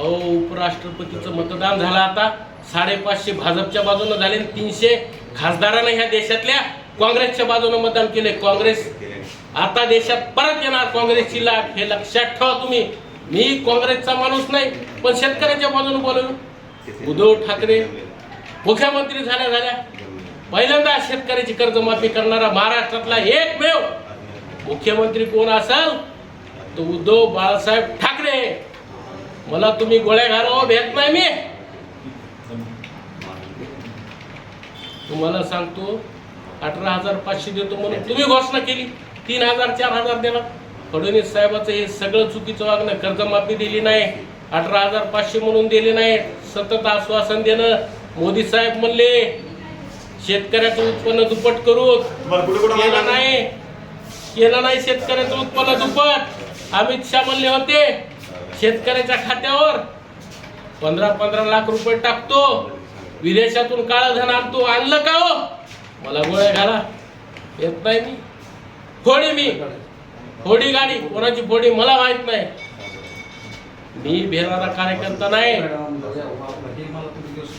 उपराष्ट्रपतीचं मतदान झालं आता 550 भाजपच्या बाजूने झाले, 300 खासदारांना ह्या देशातल्या काँग्रेसच्या बाजूने मतदान केले. काँग्रेस आता देशात परत येणार, काँग्रेसची लाट, हे लक्षात ठेवा तुम्ही. मी काँग्रेसचा माणूस नाही, पण शेतकऱ्याच्या बाजूने बोललो. उद्धव ठाकरे मुख्यमंत्री झाल्या पहिल्यांदा शेतकऱ्याची कर्जमाफी करणारा महाराष्ट्रातला एकमेव मुख्यमंत्री कोण असेल तो उद्धव बाळासाहेब ठाकरे. मला तुम्ही गोळ्या घालावं भेट नाही. मी तुम्हाला सांगतो 18,500 देतो म्हणून तुम्ही घोषणा केली, 3,000 4,000 देणार. फडणवीस साहेबांचं हे सगळं चुकीचं वागणं. कर्जमाफी दिली नाही, 18,500 म्हणून दिले नाही, सतत आश्वासन देणं. मोदी साहेब म्हणले शेतकऱ्याचं उत्पन्न दुप्पट करू, केलं नाही शेतकऱ्याचं उत्पन्न दुप्पट. अमित शहा म्हणले होते शेतकऱ्याच्या खात्यावर 15-15 लाख रुपये टाकतो, विदेशातून काळं धन आणतो. आणलं का हो? मला गोळ्या घाला येत नाही. मी फोडी गाडी कोणाची फोडी मला माहित नाही. मी भेरणारा कार्यकर्ता नाही,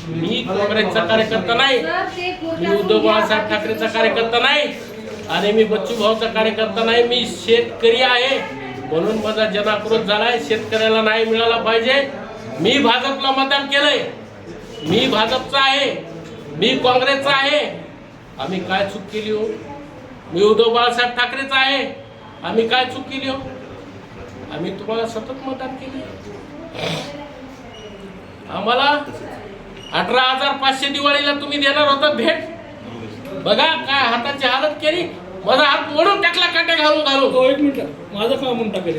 मी काँग्रेसचा कार्यकर्ता नाही, मी उद्धव बाळासाहेब ठाकरेचा कार्यकर्ता नाही, आणि मी बच्चू भाऊचा कार्यकर्ता नाही. मी शेतकरी आहे, म्हणून माझा जनाक्रोश झालाय. शेतकऱ्याला नाही मिळाला पाहिजे. मी भाजपला मतदान केलंय, मी भाजपचा आहे, मी काँग्रेसचा आहे. आम्ही काय चूक केली हो? मी उद्धव बाळासाहेब ठाकरेचा आहे, आम्ही काय चूक केली हो? आम्ही तुम्हाला सतत मतदान केले. आम्हाला 18,500 दिवाळीला तुम्ही देणार होता भेट. बघा काय हाताची हालत केली. माझा हात मोडून टाकला काटे घालून. एक मिनिट, माझं काम म्हणून टाकले.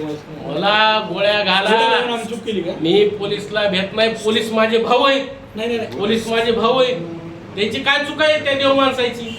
मला गोळ्या घाला. मी पोलिसला भेट नाही. पोलीस माझे भाऊ आहेत. नाही, पोलीस माझे भाऊ आहेत. त्याची काय चूक आहे त्या देव माणसाची?